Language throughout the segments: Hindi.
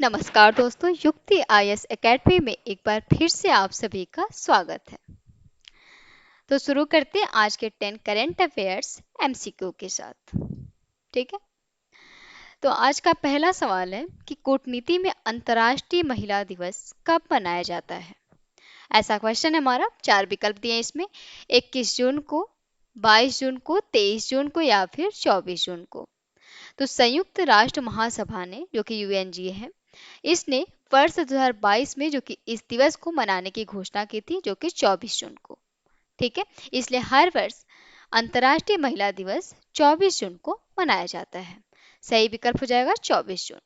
नमस्कार दोस्तों, युक्ति आईएएस एकेडमी में एक बार फिर से आप सभी का स्वागत है। तो शुरू करते हैं आज के 10 करंट अफेयर्स एमसीक्यू के साथ। ठीक है, तो आज का पहला सवाल है कि कूटनीति में अंतर्राष्ट्रीय महिला दिवस कब मनाया जाता है। ऐसा क्वेश्चन है हमारा। 4 विकल्प दिए हैं इसमें: 21 जून को, 22 जून को, 23 जून को या फिर 24 जून को। तो संयुक्त राष्ट्र महासभा ने, जो कि यूएनजी है, इसने वर्ष 2022 में जो कि इस दिवस को मनाने की घोषणा की थी, जो कि 24 जून को। ठीक है, इसलिए हर वर्ष अंतर्राष्ट्रीय महिला दिवस 24 जून को मनाया जाता है। सही विकल्प हो जाएगा 24 जून,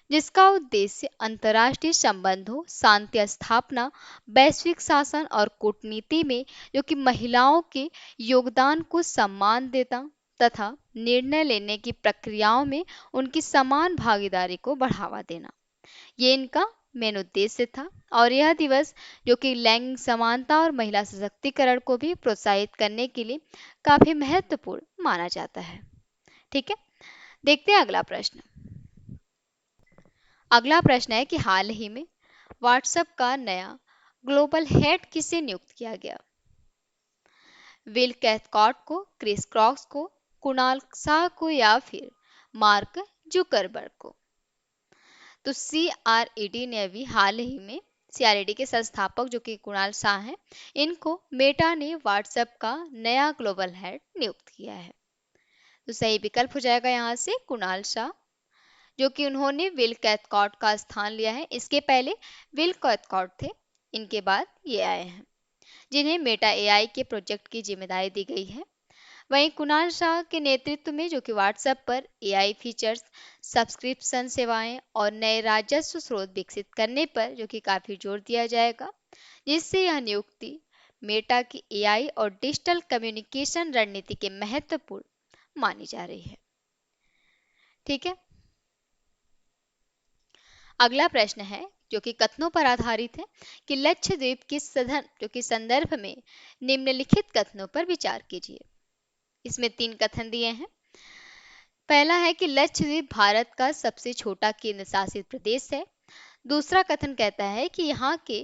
जिसका उद्देश्य अंतर्राष्ट्रीय संबंधों, शांति स्थापना, वैश्विक शासन और कूटनीति में जो कि महिलाओं के योगदान को सम्मान देता तथा निर्णय लेने की प्रक्रियाओं में उनकी समान भागीदारी को बढ़ावा देना, ये इनका मेन उद्देश्य था। और यह दिवस जो कि लैंगिक समानता और महिला सशक्तिकरण को भी प्रोत्साहित करने के लिए काफी महत्वपूर्ण माना जाता है। ठीक है, देखते हैं अगला प्रश्न। अगला प्रश्न है कि हाल ही में व्हाट्सएप का नया ग्लोबल हेड किसे नियुक्त किया गया। विल कैथकार्ट को, क्रिस क्रॉस को, कुणाल शाह को या फिर मार्क जुकरबर्ग को। तो सीआरईडी ने अभी हाल ही में, सीआरईडी के संस्थापक जो कि कुणाल शाह हैं, इनको मेटा ने व्हाट्सएप का नया ग्लोबल हेड नियुक्त किया है। तो सही विकल्प हो जाएगा यहाँ से कुणाल शाह, जो कि उन्होंने विल कैथकार्ट का स्थान लिया है। इसके पहले विल कैथकार्ट थे, इनके बाद ये आए हैं, जिन्हें मेटा एआई के प्रोजेक्ट की जिम्मेदारी दी गई है। वहीं कुणाल शाह के नेतृत्व में जो कि व्हाट्सएप पर एआई फीचर्स, सब्सक्रिप्शन सेवाएं और नए राजस्व स्रोत विकसित करने पर जो कि काफी जोर दिया जाएगा, जिससे यह नियुक्ति मेटा की एआई और डिजिटल कम्युनिकेशन रणनीति के महत्वपूर्ण मानी जा रही है। ठीक है, अगला प्रश्न है जो कि कथनों पर आधारित है कि लक्षद्वीप के सदन जो कि संदर्भ में निम्नलिखित कथनों पर विचार कीजिए। इसमें 3 कथन दिए हैं। पहला है कि लक्षद्वीप भारत का सबसे छोटा केंद्र शासित प्रदेश है। दूसरा कथन कहता है कि यहाँ के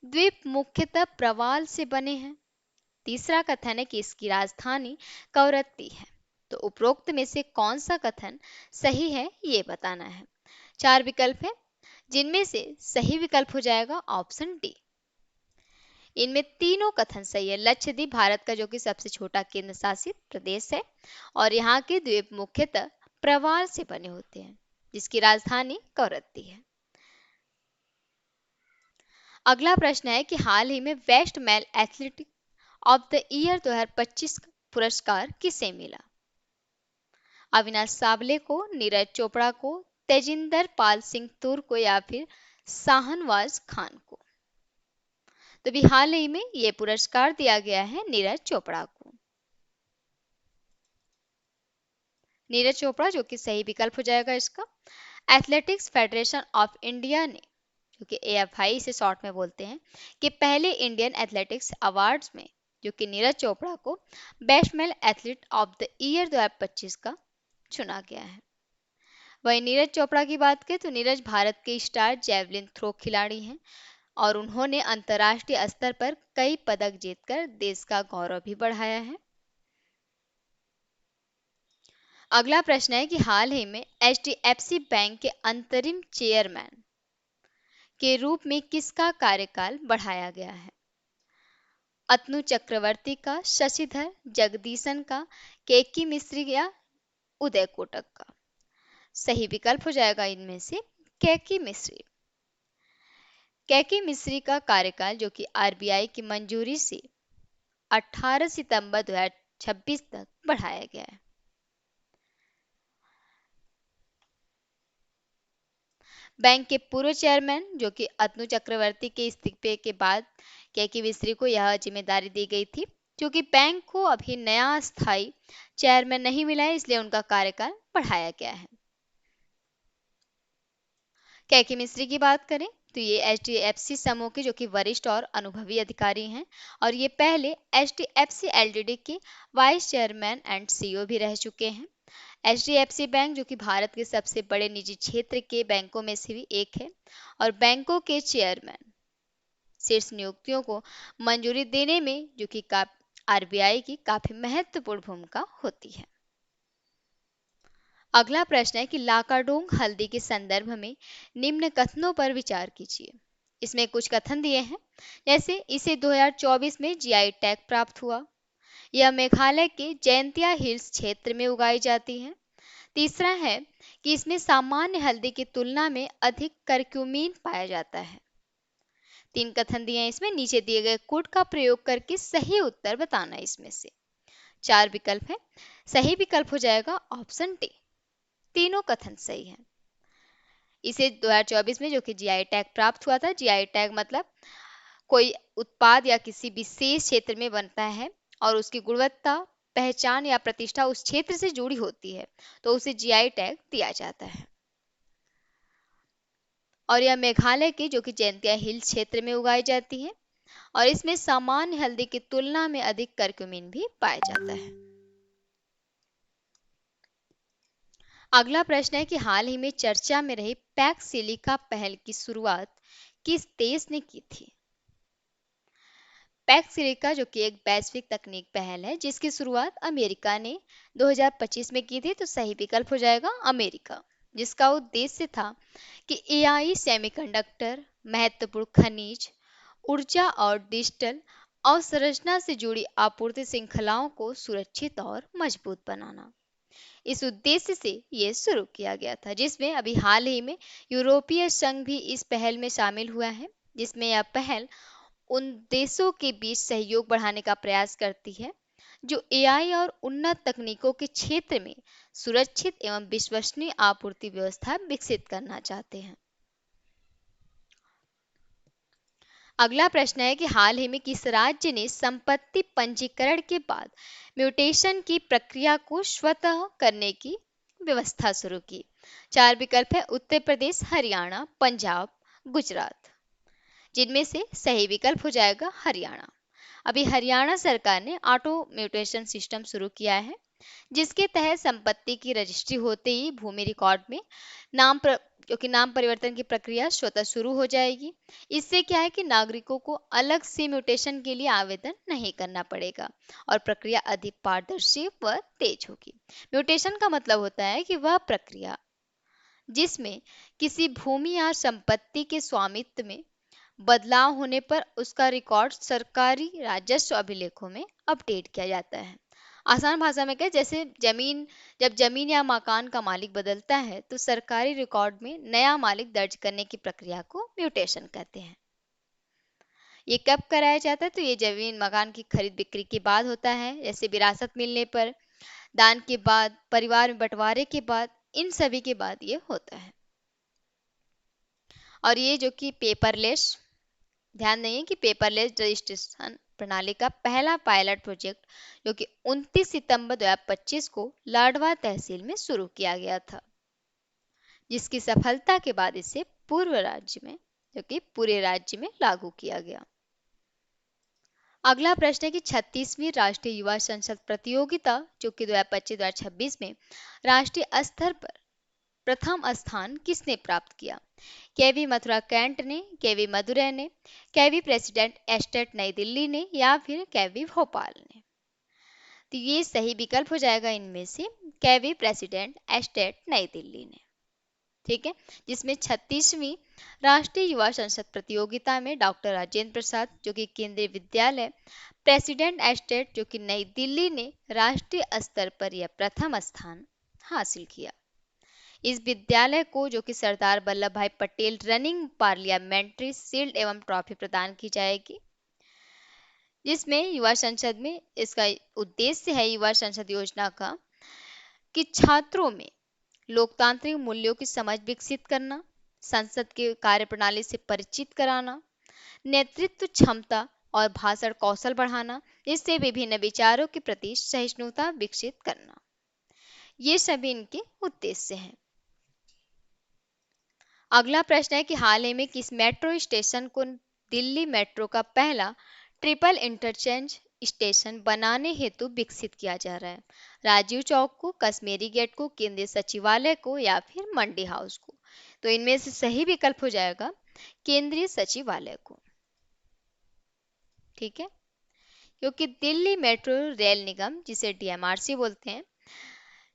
द्वीप मुख्यतः प्रवाल से बने हैं। तीसरा कथन है कि इसकी राजधानी कवरत्ती है। तो उपरोक्त में से कौन सा कथन सही है, ये बताना है। 4 विकल्प है, जिनमें से सही विकल्प हो जाएगा ऑप्शन डी। इनमें तीनों कथन सही है। लक्षद्वीप भारत का जो कि सबसे छोटा केंद्र शासित प्रदेश है और यहाँ के द्वीप मुख्यतः प्रवाल से बने होते हैं, जिसकी राजधानी कवरत्ती है। अगला प्रश्न है कि हाल ही में best male athletic of the year 2025 पुरस्कार किसे मिला। अविनाश सावले को, नीरज चोपड़ा को, तेजिंदर पाल सिंह तुर को या फिर शाहनवाज खान को। तो भी हाल ही में ये पुरस्कार दिया गया है नीरज चोपड़ा को। नीरज चोपड़ा जो कि सही विकल्प हो जाएगा इसका। एथलेटिक्स फेडरेशन ऑफ इंडिया ने, जो कि एएफआई से शॉर्ट में बोलते हैं, कि पहले इंडियन एथलेटिक्स अवार्ड्स में जो कि नीरज चोपड़ा को best male athlete of the year 2025 का चुना गया है। वहीं नीरज चोपड़ा की बात करें तो नीरज भारत के स्टार जेवलिन थ्रो खिलाड़ी हैं और उन्होंने अंतर्राष्ट्रीय स्तर पर कई पदक जीतकर देश का गौरव भी बढ़ाया है। अगला प्रश्न है कि हाल ही में एचडीएफसी बैंक के अंतरिम चेयरमैन के रूप में किसका कार्यकाल बढ़ाया गया है। अतनु चक्रवर्ती का, शशिधर जगदीशन का, केकी मिश्री या उदय कोटक का। सही विकल्प हो जाएगा इनमें से केकी मिश्री। केकी मिश्री का कार्यकाल जो कि आरबीआई की मंजूरी से 18 सितंबर 2026 तक बढ़ाया गया है। बैंक के पूर्व चेयरमैन जो कि अतनु चक्रवर्ती के इस्तीफे के बाद केकी मिश्री को यह जिम्मेदारी दी गई थी। क्योंकि बैंक को अभी नया स्थायी चेयरमैन नहीं मिला है, इसलिए उनका कार्यकाल बढ़ाया गया है। केकी मिश्री की बात करें तो ये एचडीएफसी समूह के जो कि वरिष्ठ और अनुभवी अधिकारी हैं और ये पहले एचडीएफसी एलटीडी के वाइस चेयरमैन एंड सीईओ भी रह चुके हैं। HDFC बैंक जो कि भारत के सबसे बड़े निजी क्षेत्र के बैंकों में से भी एक है और बैंकों के चेयरमैन शीर्ष नियुक्तियों को मंजूरी देने में जो कि आरबीआई की काफी महत्वपूर्ण भूमिका होती है। अगला प्रश्न है कि लाकाडोंग हल्दी के संदर्भ में निम्न कथनों पर विचार कीजिए। इसमें कुछ कथन दिए हैं, जैसे इसे 2024 में जीआई टैग प्राप्त हुआ, यह मेघालय के जैंतिया हिल्स क्षेत्र में उगाई जाती है। तीसरा है कि इसमें सामान्य हल्दी की तुलना में अधिक करक्यूमिन पाया जाता है। 3 कथन दिए हैं इसमें, नीचे दिए गए कोड का प्रयोग करके सही उत्तर बताना है इसमें से। 4 विकल्प है, सही विकल्प हो जाएगा ऑप्शन डी, तीनों कथन सही है। इसे 2024 में जो कि जीआई टैग प्राप्त हुआ था, जीआई टैग मतलब कोई उत्पाद या किसी विशेष क्षेत्र में बनता है और उसकी गुणवत्ता, पहचान या प्रतिष्ठा उस क्षेत्र से जुड़ी होती है तो उसे जीआई टैग दिया जाता है। और यह मेघालय के जो कि जैंतिया हिल्स क्षेत्र में उगाई जाती है और इसमें सामान्य हल्दी की तुलना में अधिक करक्यूमिन भी पाया जाता है। अगला प्रश्न है कि हाल ही में चर्चा में रही पैक्स सिलिका पहल की शुरुआत किस देश ने की थी? पैक्स सिलिका जो कि एक वैश्विक तकनीक पहल है जिसकी शुरुआत अमेरिका ने 2025 में की थी, तो सही विकल्प हो जाएगा अमेरिका, जिसका उद्देश्य था कि एआई, सेमीकंडक्टर, महत्वपूर्ण खनिज, ऊर्जा और डिजिटल अवसंरचना से जुड़ी आपूर्ति श्रृंखलाओं को सुरक्षित और मजबूत बनाना। इस उद्देश्य से ये शुरू किया गया था, जिसमें अभी हाल ही में यूरोपीय संघ भी इस पहल में शामिल हुआ है, जिसमें यह पहल उन देशों के बीच सहयोग बढ़ाने का प्रयास करती है जो एआई और उन्नत तकनीकों के क्षेत्र में सुरक्षित एवं विश्वसनीय आपूर्ति व्यवस्था विकसित करना चाहते हैं। अगला प्रश्न है कि हाल ही में किस राज्य ने संपत्ति पंजीकरण के बाद म्यूटेशन की प्रक्रिया को स्वतः करने की व्यवस्था शुरू की? 4 विकल्प है, उत्तर प्रदेश, हरियाणा, पंजाब, गुजरात, जिनमें से सही विकल्प हो जाएगा हरियाणा। अभी हरियाणा सरकार ने ऑटो म्यूटेशन सिस्टम शुरू किया है, जिसके तहत संपत्ति की रजिस्ट्री होते ही भूमि रिकॉर्ड में नाम परिवर्तन की प्रक्रिया स्वतः शुरू हो जाएगी। इससे क्या है कि नागरिकों को अलग से म्यूटेशन के लिए आवेदन नहीं करना पड़ेगा और प्रक्रिया अधिक पारदर्शी व तेज होगी। म्यूटेशन का मतलब होता है कि वह प्रक्रिया जिसमें किसी भूमि या संपत्ति के स्वामित्व में बदलाव होने पर उसका रिकॉर्ड सरकारी राजस्व अभिलेखों में अपडेट किया जाता है। आसान भाषा में क्या, जैसे जब जमीन या मकान का मालिक बदलता है तो सरकारी रिकॉर्ड में नया मालिक दर्ज करने की प्रक्रिया को म्यूटेशन कहते हैं। ये कब कराया जाता है? तो ये जमीन मकान की खरीद बिक्री के बाद होता है, जैसे विरासत मिलने पर, दान के बाद, परिवार में बंटवारे के बाद, इन सभी के बाद ये होता है। और ये जो कि पेपरलेस, ध्यान दें कि पेपरलेस रजिस्ट्रेशन प्रणाली का पहला पायलट प्रोजेक्ट जो कि 29 सितंबर 2025 को लाडवा तहसील में शुरू किया गया था, जिसकी सफलता के बाद इसे पूरे राज्य में लागू किया गया। अगला प्रश्न है कि 36वीं राष्ट्रीय युवा संसद प्रतियोगिता जो कि 2025-2026 में राष्ट्रीय स्तर पर प्रथम स्थान किसने प्राप्त किया? केवी मथुरा कैंट ने, केवी मदुरै ने, केवी प्रेसिडेंट एस्टेट नई दिल्ली ने या फिर केवी भोपाल ने? तो ये सही विकल्प हो जाएगा इनमें से केवी प्रेसिडेंट एस्टेट नई दिल्ली ने। ठीक है, जिसमें 36वीं राष्ट्रीय युवा संसद प्रतियोगिता में डॉक्टर राजेंद्र प्रसाद जो कि केंद्रीय विद्यालय प्रेसिडेंट एस्टेट जो कि नई दिल्ली ने राष्ट्रीय स्तर पर यह प्रथम स्थान हासिल किया। इस विद्यालय को जो कि सरदार वल्लभ भाई पटेल रनिंग पार्लियामेंट्री शील्ड एवं ट्रॉफी प्रदान की जाएगी, जिसमें युवा संसद में इसका उद्देश्य है युवा संसद योजना का कि छात्रों में लोकतांत्रिक मूल्यों की समझ विकसित करना, संसद के कार्यप्रणाली से परिचित कराना, नेतृत्व क्षमता और भाषण कौशल बढ़ाना, जिससे विभिन्न विचारों के प्रति सहिष्णुता विकसित करना, ये सभी इनके उद्देश्य हैं। अगला प्रश्न है कि हाल ही में किस मेट्रो स्टेशन को दिल्ली मेट्रो का पहला ट्रिपल इंटरचेंज स्टेशन बनाने हेतु विकसित किया जा रहा है? राजीव चौक को, कश्मीरी गेट को, केंद्रीय सचिवालय को या फिर मंडी हाउस को। तो इनमें से सही विकल्प हो जाएगा केंद्रीय सचिवालय को। ठीक है, क्योंकि दिल्ली मेट्रो रेल निगम, जिसे डीएमआरसी बोलते हैं,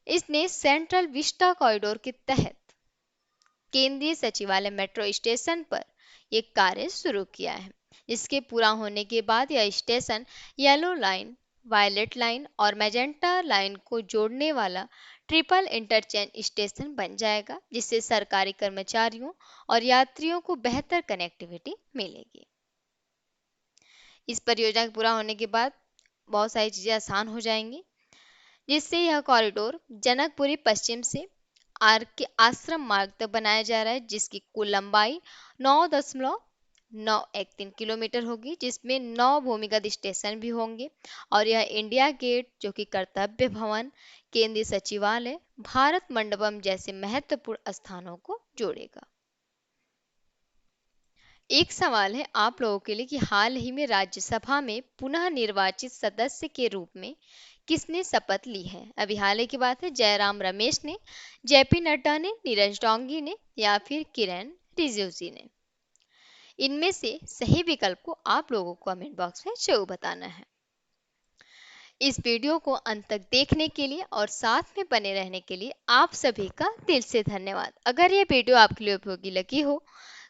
इसने सेंट्रल विस्टा कॉरिडोर के तहत केंद्रीय सचिवालय मेट्रो स्टेशन पर एक कार्य शुरू किया है, जिसके पूरा होने के बाद यह station yellow line, violet line और मैजेंटा लाइन को जोड़ने वाला ट्रिपल इंटरचेंज स्टेशन बन जाएगा, जिससे सरकारी कर्मचारियों और यात्रियों को बेहतर कनेक्टिविटी मिलेगी। इस परियोजना के पूरा होने के बाद बहुत सारी चीज़ें आसान हो जाएंगी, जिससे यह कॉरिडोर जनकपुरी पश्चिम से आर के आश्रम मार्ग तक बनाया जा रहा है, जिसकी कुल लंबाई 9.913 किलोमीटर होगी, जिसमें 9 भूमिगत स्टेशन भी होंगे। और यह इंडिया गेट, जो कि कर्तव्य भवन, केंद्रीय सचिवालय, भारत मंडपम जैसे महत्वपूर्ण स्थानों को जोड़ेगा। एक सवाल है आप लोगों के लिए कि हाल ही में राज्यसभा में पुनः निर्वाचित सदस्य के रूप में किसने शपथ ली है? अभी हाल ही की बात है, जयराम रमेश ने, जेपी नड्डा ने, नीरज डोंगी ने या फिर किरण रिजिजू ने। इनमें से सही विकल्प को आप लोगों को कमेंट बॉक्स में जरूर बताना है। इस वीडियो को अंत तक देखने के लिए और साथ में बने रहने के लिए आप सभी का दिल से धन्यवाद। अगर ये वीडियो आपके लिए उपयोगी लगी हो,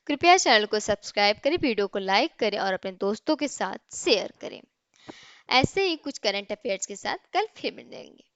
कृपया चैनल को सब्सक्राइब करें, वीडियो को लाइक करें और अपने दोस्तों के साथ शेयर करें। ऐसे ही कुछ करंट अफेयर्स के साथ कल फिर मिलेंगे।